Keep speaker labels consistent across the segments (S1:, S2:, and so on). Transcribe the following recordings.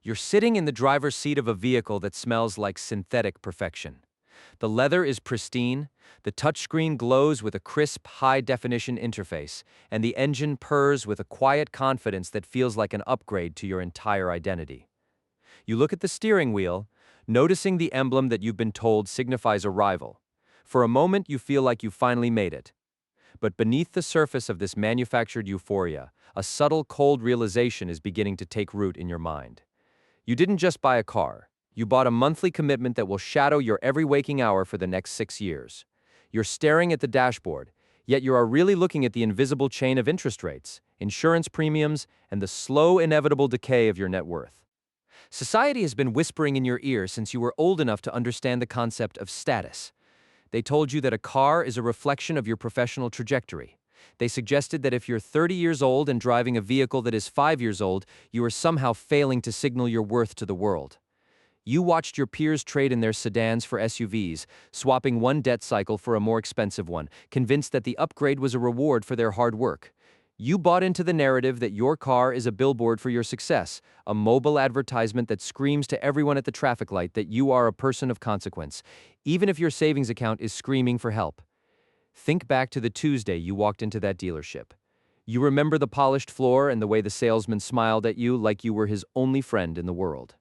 S1: You're sitting in the driver's seat of a vehicle that smells like synthetic perfection. The leather is pristine, the touchscreen glows with a crisp, high-definition interface, and the engine purrs with a quiet confidence that feels like an upgrade to your entire identity. You look at the steering wheel, noticing the emblem that you've been told signifies arrival. For a moment, you feel like you finally made it. But beneath the surface of this manufactured euphoria, a subtle, cold realization is beginning to take root in your mind. You didn't just buy a car. You bought a monthly commitment that will shadow your every waking hour for the next 6 years. You're staring at the dashboard, yet you are really looking at the invisible chain of interest rates, insurance premiums, and the slow, inevitable decay of your net worth. Society has been whispering in your ear since you were old enough to understand the concept of status. They told you that a car is a reflection of your professional trajectory. They suggested that if you're 30 years old and driving a vehicle that is 5 years old, you are somehow failing to signal your worth to the world. You watched your peers trade in their sedans for SUVs, swapping one debt cycle for a more expensive one, convinced that the upgrade was a reward for their hard work. You bought into the narrative that your car is a billboard for your success, a mobile advertisement that screams to everyone at the traffic light that you are a person of consequence, even if your savings account is screaming for help. Think back to the Tuesday you walked into that dealership. You remember the polished floor and the way the salesman smiled at you like you were his only friend in the world.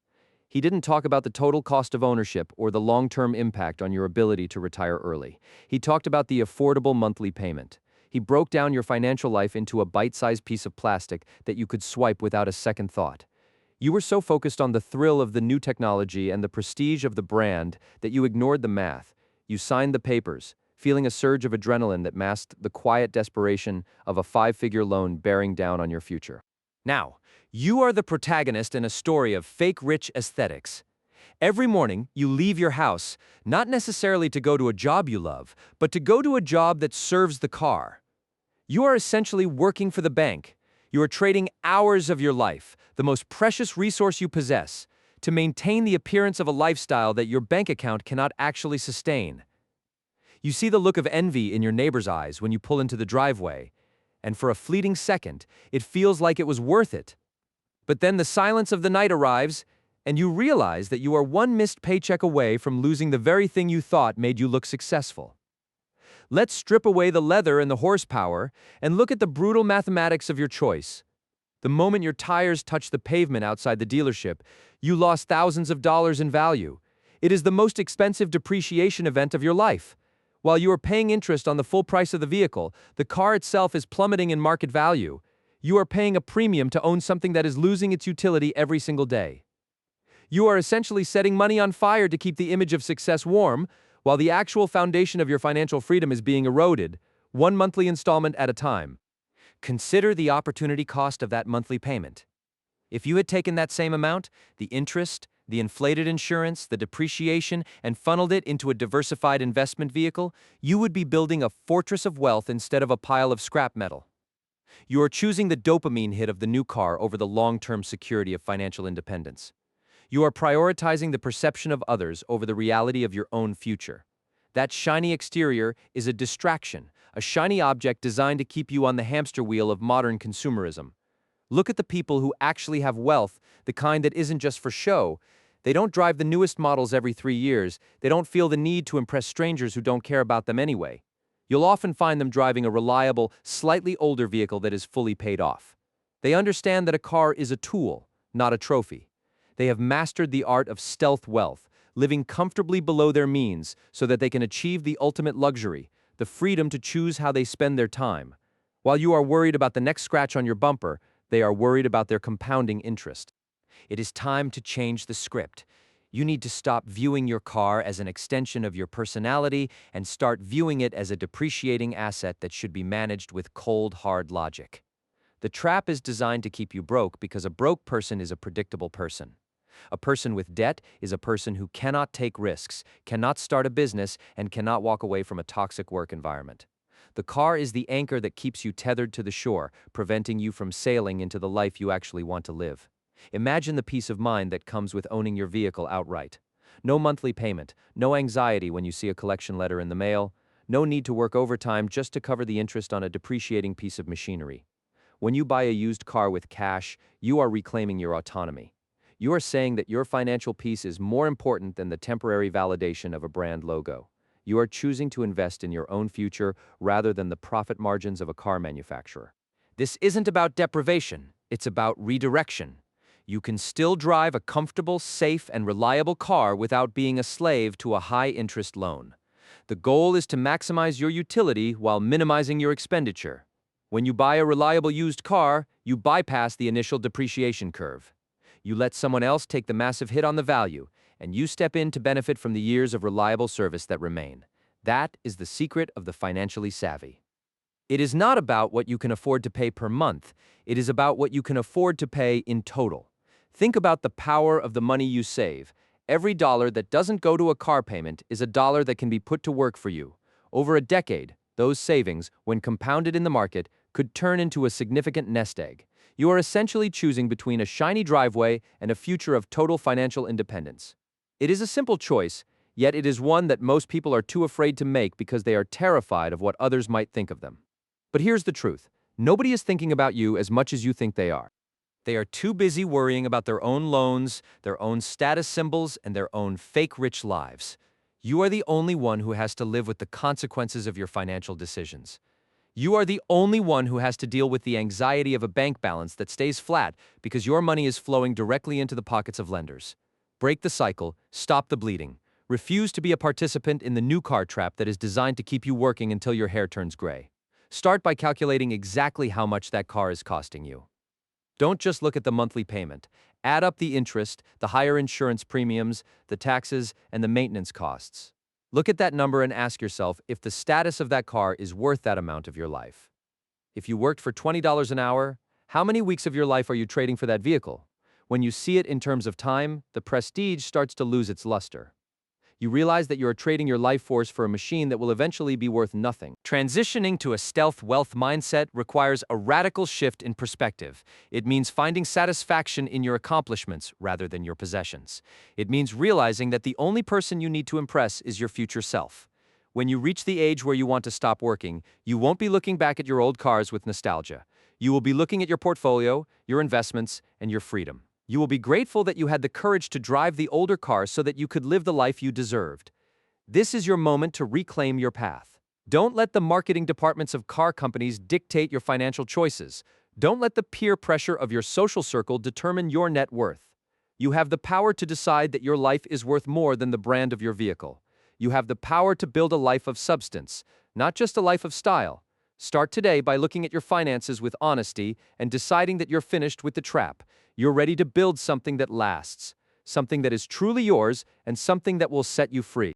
S1: He didn't talk about the total cost of ownership or the long-term impact on your ability to retire early. He talked about the affordable monthly payment. He broke down your financial life into a bite-sized piece of plastic that you could swipe without a second thought. You were so focused on the thrill of the new technology and the prestige of the brand that you ignored the math. You signed the papers, feeling a surge of adrenaline that masked the quiet desperation of a five-figure loan bearing down on your future. Now, you are the protagonist in a story of fake rich aesthetics. Every morning, you leave your house, not necessarily to go to a job you love, but to go to a job that serves the car. You are essentially working for the bank. You are trading hours of your life, the most precious resource you possess, to maintain the appearance of a lifestyle that your bank account cannot actually sustain. You see the look of envy in your neighbor's eyes when you pull into the driveway, and for a fleeting second, it feels like it was worth it. But then the silence of the night arrives, and you realize that you are one missed paycheck away from losing the very thing you thought made you look successful. Let's strip away the leather and the horsepower and look at the brutal mathematics of your choice. The moment your tires touch the pavement outside the dealership, you lost thousands of dollars in value. It is the most expensive depreciation event of your life. While you are paying interest on the full price of the vehicle, the car itself is plummeting in market value. You are paying a premium to own something that is losing its utility every single day. You are essentially setting money on fire to keep the image of success warm, while the actual foundation of your financial freedom is being eroded, one monthly installment at a time. Consider the opportunity cost of that monthly payment. If you had taken that same amount, the interest, the inflated insurance, the depreciation, and funneled it into a diversified investment vehicle, you would be building a fortress of wealth instead of a pile of scrap metal. You are choosing the dopamine hit of the new car over the long-term security of financial independence. You are prioritizing the perception of others over the reality of your own future. That shiny exterior is a distraction, a shiny object designed to keep you on the hamster wheel of modern consumerism. Look at the people who actually have wealth, the kind that isn't just for show. They don't drive the newest models every 3 years. They don't feel the need to impress strangers who don't care about them anyway. You'll often find them driving a reliable, slightly older vehicle that is fully paid off. They understand that a car is a tool, not a trophy. They have mastered the art of stealth wealth, living comfortably below their means so that they can achieve the ultimate luxury, the freedom to choose how they spend their time. While you are worried about the next scratch on your bumper, they are worried about their compounding interest. It is time to change the script. You need to stop viewing your car as an extension of your personality and start viewing it as a depreciating asset that should be managed with cold, hard logic. The trap is designed to keep you broke because a broke person is a predictable person. A person with debt is a person who cannot take risks, cannot start a business, and cannot walk away from a toxic work environment. The car is the anchor that keeps you tethered to the shore, preventing you from sailing into the life you actually want to live. Imagine the peace of mind that comes with owning your vehicle outright. No monthly payment, no anxiety when you see a collection letter in the mail, no need to work overtime just to cover the interest on a depreciating piece of machinery. When you buy a used car with cash, you are reclaiming your autonomy. You are saying that your financial peace is more important than the temporary validation of a brand logo. You are choosing to invest in your own future rather than the profit margins of a car manufacturer. This isn't about deprivation, it's about redirection. You can still drive a comfortable, safe, and reliable car without being a slave to a high-interest loan. The goal is to maximize your utility while minimizing your expenditure. When you buy a reliable used car, you bypass the initial depreciation curve. You let someone else take the massive hit on the value, and you step in to benefit from the years of reliable service that remain. That is the secret of the financially savvy. It is not about what you can afford to pay per month. It is about what you can afford to pay in total. Think about the power of the money you save. Every dollar that doesn't go to a car payment is a dollar that can be put to work for you. Over a decade, those savings, when compounded in the market, could turn into a significant nest egg. You are essentially choosing between a shiny driveway and a future of total financial independence. It is a simple choice, yet it is one that most people are too afraid to make because they are terrified of what others might think of them. But here's the truth. Nobody is thinking about you as much as you think they are. They are too busy worrying about their own loans, their own status symbols, and their own fake rich lives. You are the only one who has to live with the consequences of your financial decisions. You are the only one who has to deal with the anxiety of a bank balance that stays flat because your money is flowing directly into the pockets of lenders. Break the cycle, stop the bleeding. Refuse to be a participant in the new car trap that is designed to keep you working until your hair turns gray. Start by calculating exactly how much that car is costing you. Don't just look at the monthly payment. Add up the interest, the higher insurance premiums, the taxes, and the maintenance costs. Look at that number and ask yourself if the status of that car is worth that amount of your life. If you worked for $20 an hour, how many weeks of your life are you trading for that vehicle? When you see it in terms of time, the prestige starts to lose its luster. You realize that you are trading your life force for a machine that will eventually be worth nothing. Transitioning to a stealth wealth mindset requires a radical shift in perspective. It means finding satisfaction in your accomplishments rather than your possessions. It means realizing that the only person you need to impress is your future self. When you reach the age where you want to stop working, you won't be looking back at your old cars with nostalgia. You will be looking at your portfolio, your investments, and your freedom. You will be grateful that you had the courage to drive the older car so that you could live the life you deserved. This is your moment to reclaim your path. Don't let the marketing departments of car companies dictate your financial choices. Don't let the peer pressure of your social circle determine your net worth. You have the power to decide that your life is worth more than the brand of your vehicle. You have the power to build a life of substance, not just a life of style. Start today by looking at your finances with honesty and deciding that you're finished with the trap. You're ready to build something that lasts, something that is truly yours, and something that will set you free.